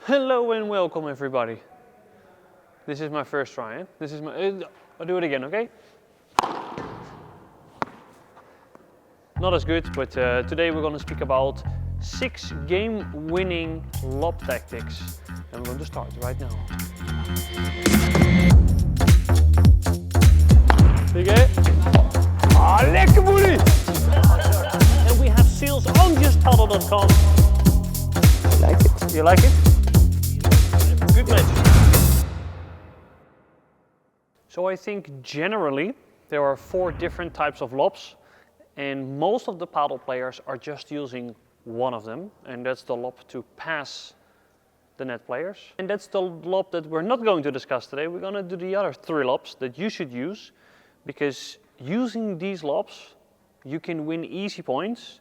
Hello and welcome everybody. This is my first try, eh? This is my, I'll do it again, okay? Not as good, but today we're going to speak about 6 game-winning lob tactics. And we're going to start right now. Oké? Ah, lekker boelie! And we have sales on justpadel.com. I like it. You like it? Good match. So I think generally there are 4 different types of lobs, and most of the paddle players are just using one of them, and that's the lob to pass the net players. And that's the lob that we're not going to discuss today. We're going to do the other 3 lobs that you should use, because using these lobs you can win easy points,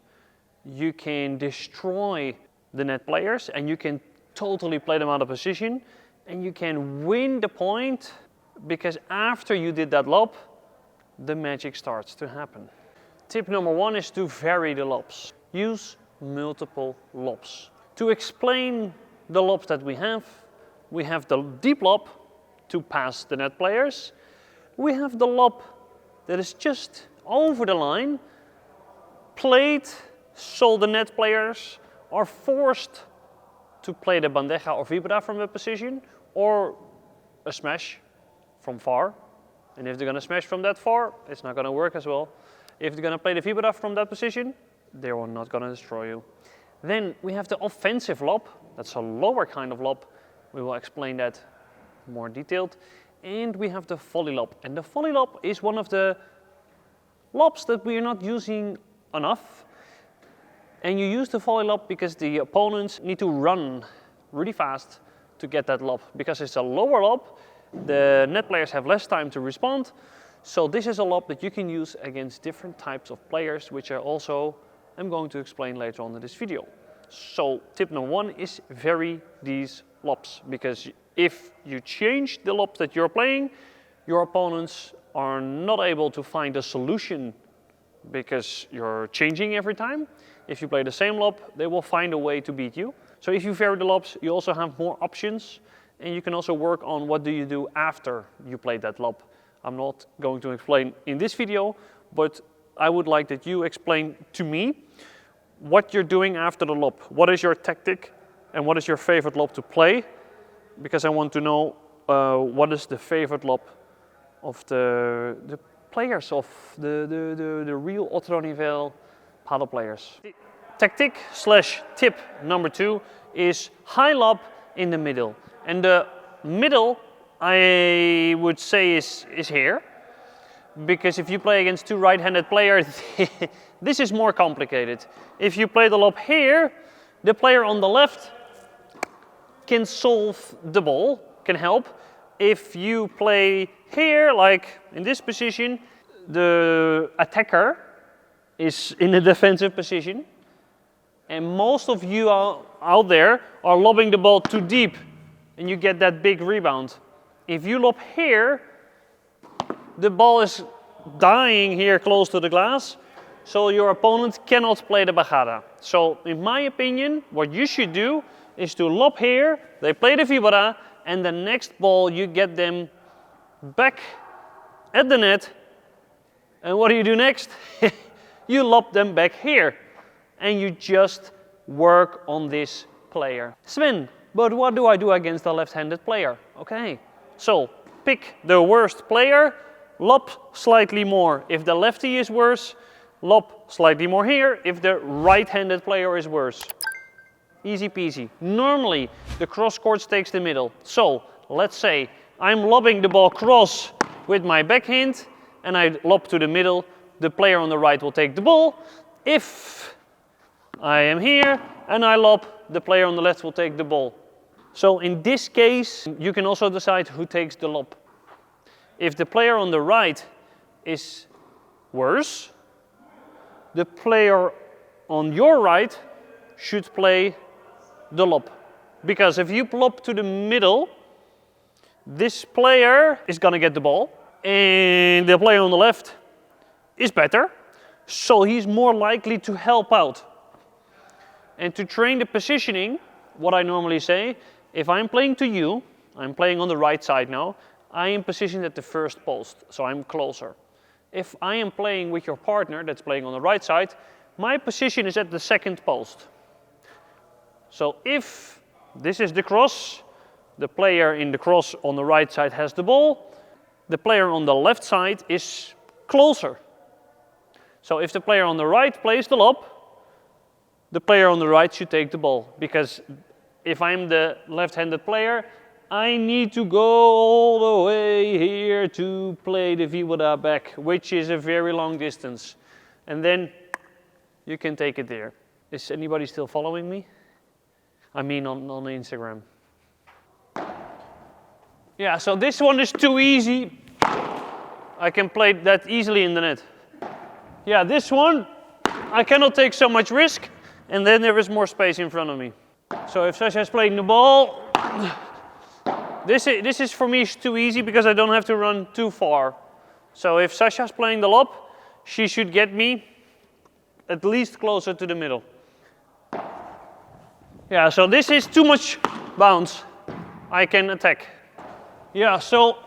you can destroy the net players, and you can totally play them out of position, and you can win the point, because after you did that lob, the magic starts to happen. Tip number 1 is to vary the lobs. Use multiple lobs. To explain the lobs that we have the deep lob to pass the net players. We have the lob that is just over the line, played so the net players are forced to play the bandeja or vibra from that position, or a smash from far. And if they're going to smash from that far, it's not going to work as well. If they're going to play the vibra from that position, they are not going to destroy you. Then we have the offensive lob. That's a lower kind of lob. We will explain that more detailed. And we have the volley lob. And the volley lob is one of the lobs that we are not using enough. And you use the volley lob because the opponents need to run really fast to get that lob. Because it's a lower lob, the net players have less time to respond. So this is a lob that you can use against different types of players, which I also am going to explain later on in this video. So tip number 1 is vary these lobs, because if you change the lob that you're playing, your opponents are not able to find a solution because you're changing every time. If you play the same lob, they will find a way to beat you. So if you vary the lobs, you also have more options, and you can also work on what do you do after you play that lob. I'm not going to explain in this video, but I would like that you explain to me what you're doing after the lob. What is your tactic and what is your favorite lob to play? Because I want to know what is the favorite lob of the players, of the real OtroNivel paddle players. Tactic / tip number 2 is high lob in the middle. And the middle, I would say, is here. Because if you play against 2 right-handed players, this is more complicated. If you play the lob here, the player on the left can solve the ball, can help. If you play here, like in this position, the attacker is in a defensive position. And most of you out there are lobbing the ball too deep, and you get that big rebound. If you lob here, the ball is dying here close to the glass, so your opponent cannot play the bajada. So in my opinion, what you should do is to lob here, they play the vibra, and the next ball you get them back at the net. And what do you do next? You lob them back here, and you just work on this player. Sven, but what do I do against a left-handed player? Okay, so pick the worst player, lob slightly more. If the lefty is worse, lob slightly more here. If the right-handed player is worse. Easy peasy. Normally, the cross court takes the middle. So, let's say I'm lobbing the ball cross with my backhand, and I lob to the middle. The player on the right will take the ball. If I am here and I lob, the player on the left will take the ball. So in this case, you can also decide who takes the lob. If the player on the right is worse, the player on your right should play the lob. Because if you lob to the middle, this player is going to get the ball, and the player on the left is better, so he's more likely to help out. And to train the positioning, what I normally say If I'm playing to you, I'm playing on the right side now, I am positioned at the first post, so I'm closer. If I am playing with your partner that's playing on the right side, my position is at the second post. So if this is the cross, the player in the cross on the right side has the ball, the player on the left side is closer. So if the player on the right plays the lob, the player on the right should take the ball, because if I'm the left-handed player, I need to go all the way here to play the volley back, which is a very long distance. And then you can take it there. Is anybody still following me? I mean on Instagram. Yeah, so this one is too easy. I can play that easily in the net. Yeah, this one, I cannot take so much risk, and then there is more space in front of me. So if Sasha is playing the ball, this is for me too easy because I don't have to run too far. So if Sasha's playing the lob, she should get me at least closer to the middle. Yeah, so this is too much bounce. I can attack. Yeah, so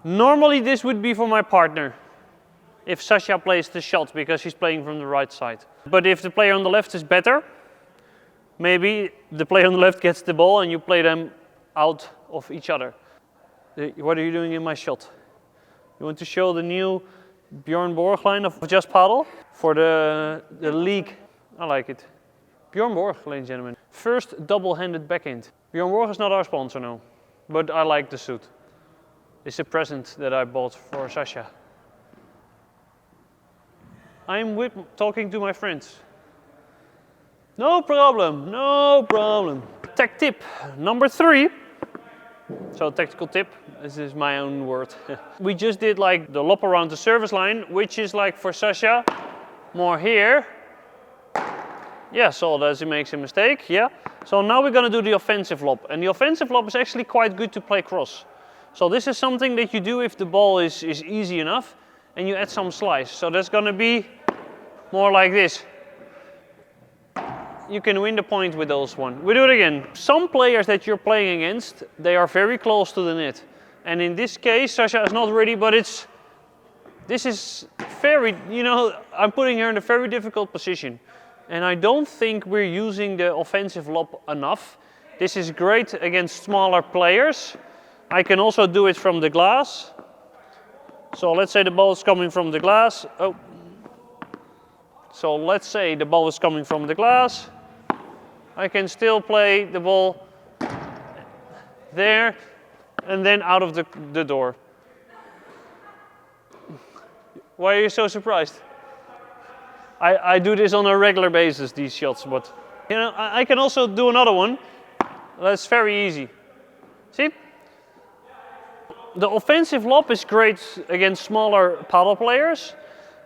normally this would be for my partner if Sasha plays the shot because she's playing from the right side. But if the player on the left is better, maybe the player on the left gets the ball and you play them out of each other. What are you doing in my shot? You want to show the new Bjorn Borg line of Just Padel for the league? I like it. Bjorn Borg, ladies and gentlemen. First double-handed backhand. Bjorn Borg is not our sponsor, no. But I like the suit. It's a present that I bought for Sasha. I'm talking to my friends. No problem, no problem. Tech tip number 3. So tactical tip, this is my own word. We just did like the lob around the service line, which is like for Sasha, more here. Yeah, so does he makes a mistake, yeah. So now we're gonna do the offensive lob. And the offensive lob is actually quite good to play cross. So this is something that you do if the ball is easy enough and you add some slice. So that's gonna be more like this. You can win the point with those one. We do it again. Some players that you're playing against, they are very close to the net. And in this case, Sasha is not ready, but this is very, you know, I'm putting her in a very difficult position. And I don't think we're using the offensive lob enough. This is great against smaller players. I can also do it from the glass. So let's say the ball is coming from the glass. Oh. So let's say the ball is coming from the glass. I can still play the ball there and then out of the door. Why are you so surprised? I do this on a regular basis, these shots, but you know, I can also do another one. That's very easy. See? The offensive lob is great against smaller paddle players,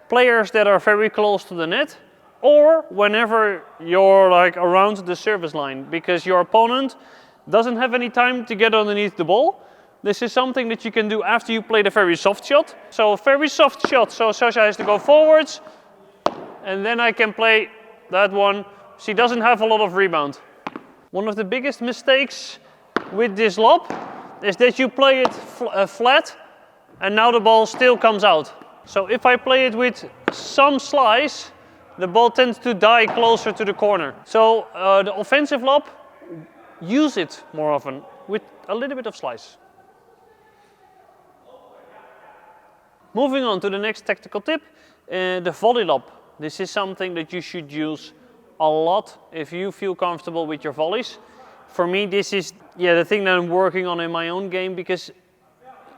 players that are very close to the net, or whenever you're like around the service line, because your opponent doesn't have any time to get underneath the ball. This is something that you can do after you played a very soft shot. So a very soft shot, so Sasha has to go forwards, and then I can play that one. She doesn't have a lot of rebound. One of the biggest mistakes with this lob is that you play it flat, and now the ball still comes out. So if I play it with some slice, the ball tends to die closer to the corner. So the offensive lob, use it more often with a little bit of slice. Moving on to the next tactical tip, the volley lob. This is something that you should use a lot if you feel comfortable with your volleys. For me, this is the thing that I'm working on in my own game, because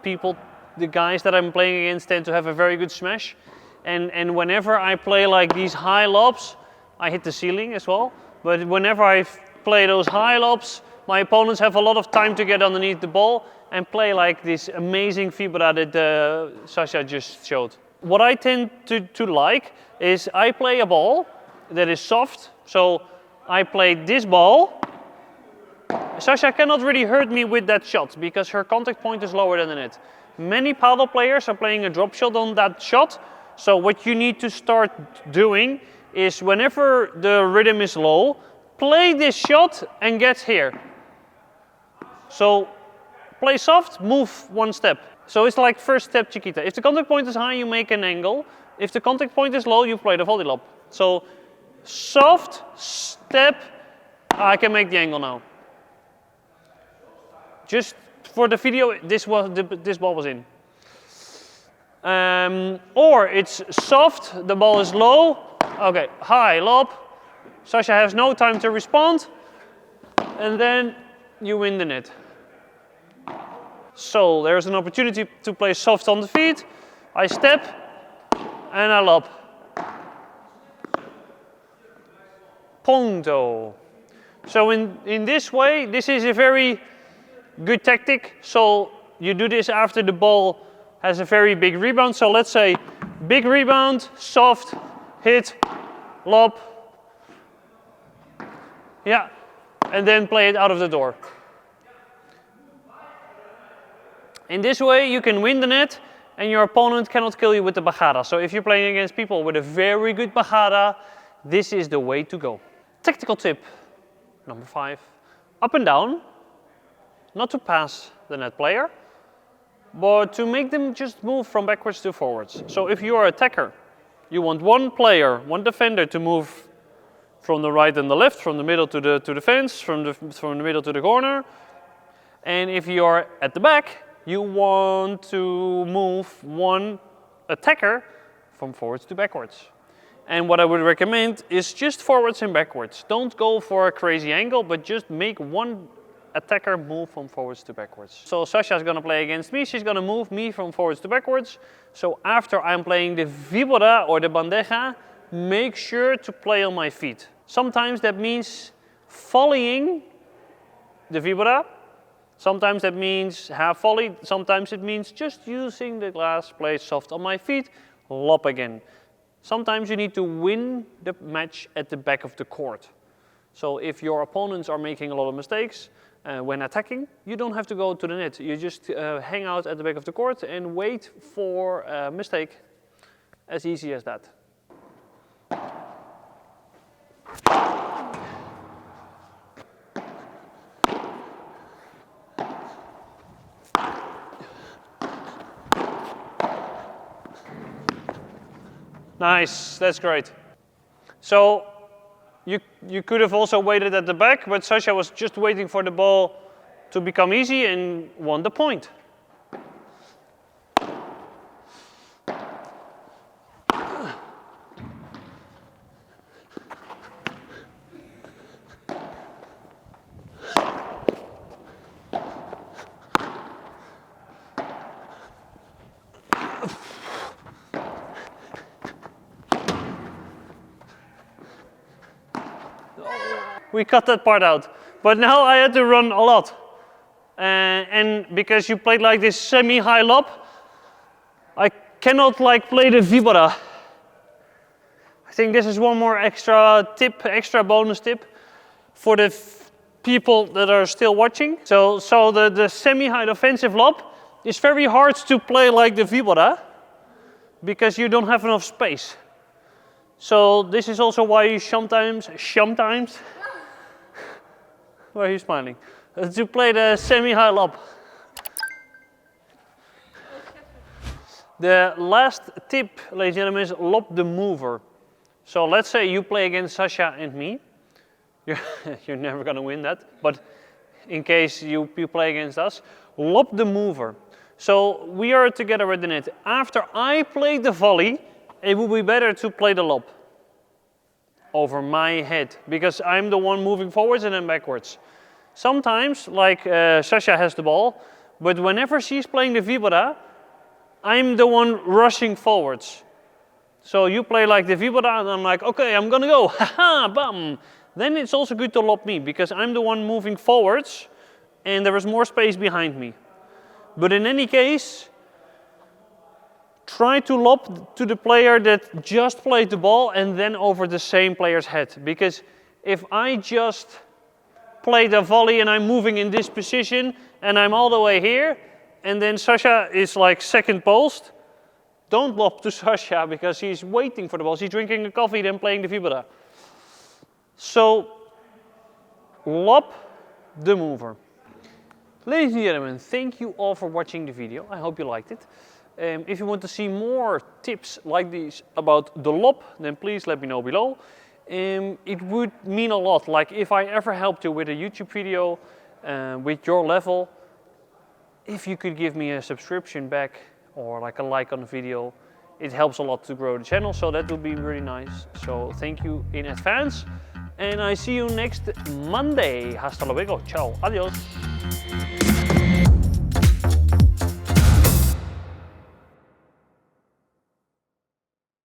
the guys that I'm playing against tend to have a very good smash. And whenever I play like these high lobs, I hit the ceiling as well. But whenever I play those high lobs, my opponents have a lot of time to get underneath the ball and play like this amazing fibra that Sasha just showed. What I tend to like is I play a ball that is soft. So I play this ball. Sasha cannot really hurt me with that shot because her contact point is lower than the net. Many paddle players are playing a drop shot on that shot. So what you need to start doing is whenever the rhythm is low, play this shot and get here. So play soft, move one step. So it's like first step Chiquita. If the contact point is high, you make an angle. If the contact point is low, you play the volley lob. So soft, step, I can make the angle now. Just for the video, this ball was in. Or it's soft, the ball is low. Okay, high lob. Sasha has no time to respond. And then you win the net. So there's an opportunity to play soft on the feet. I step and I lob. Punto. So in this way, this is a very good tactic. So you do this after the ball has a very big rebound. So let's say big rebound, soft, hit, lob. Yeah, and then play it out of the door. In this way, you can win the net and your opponent cannot kill you with the bajada. So if you're playing against people with a very good bajada, this is the way to go. Tactical tip number 5. Up and down, not to pass the net player, but to make them just move from backwards to forwards. So if you are an attacker, you want one player, one defender to move from the right and the left, from the middle to the fence, from the middle to the corner. And if you are at the back, you want to move one attacker from forwards to backwards. And what I would recommend is just forwards and backwards. Don't go for a crazy angle, but just make one attacker move from forwards to backwards. So Sasha is going to play against me. She's going to move me from forwards to backwards. So after I'm playing the víbora or the bandeja, make sure to play on my feet. Sometimes that means volleying the víbora. Sometimes that means half volley. Sometimes it means just using the glass, play soft on my feet, lob again. Sometimes you need to win the match at the back of the court. So if your opponents are making a lot of mistakes when attacking, you don't have to go to the net. You just hang out at the back of the court and wait for a mistake. As easy as that. Nice, that's great. So you could have also waited at the back, but Sasha was just waiting for the ball to become easy and won the point. We cut that part out. But now I had to run a lot. And because you played like this semi-high lob, I cannot like play the víbora. I think this is one more extra tip, extra bonus tip for the people that are still watching. So the semi-high offensive lob is very hard to play like the víbora because you don't have enough space. So this is also why you sometimes, why are you smiling? To play the semi-high lob. The last tip, ladies and gentlemen, is lob the mover. So let's say you play against Sasha and me. You're never going to win that, but in case you play against us, lob the mover. So we are together at the net. After I play the volley, it would be better to play the lob over my head, because I'm the one moving forwards and then backwards. Sometimes, like Sasha has the ball, but whenever she's playing the víbora, I'm the one rushing forwards. So you play like the víbora and I'm like, okay, I'm gonna go, haha, bam. Then it's also good to lob me, because I'm the one moving forwards and there is more space behind me. But in any case, try to lob to the player that just played the ball and then over the same player's head. Because if I just play the volley and I'm moving in this position and I'm all the way here, and then Sasha is like second post, don't lob to Sasha because he's waiting for the ball. She's drinking a coffee, then playing the víbora. So Lob the mover. Ladies and gentlemen, thank you all for watching the video. I hope you liked it. If you want to see more tips like these about the lob, then please let me know below. It would mean a lot, like if I ever helped you with a YouTube video with your level, if you could give me a subscription back or like a like on the video, it helps a lot to grow the channel, so that would be really nice. So thank you in advance, and I see you next Monday. Hasta luego, ciao, adios.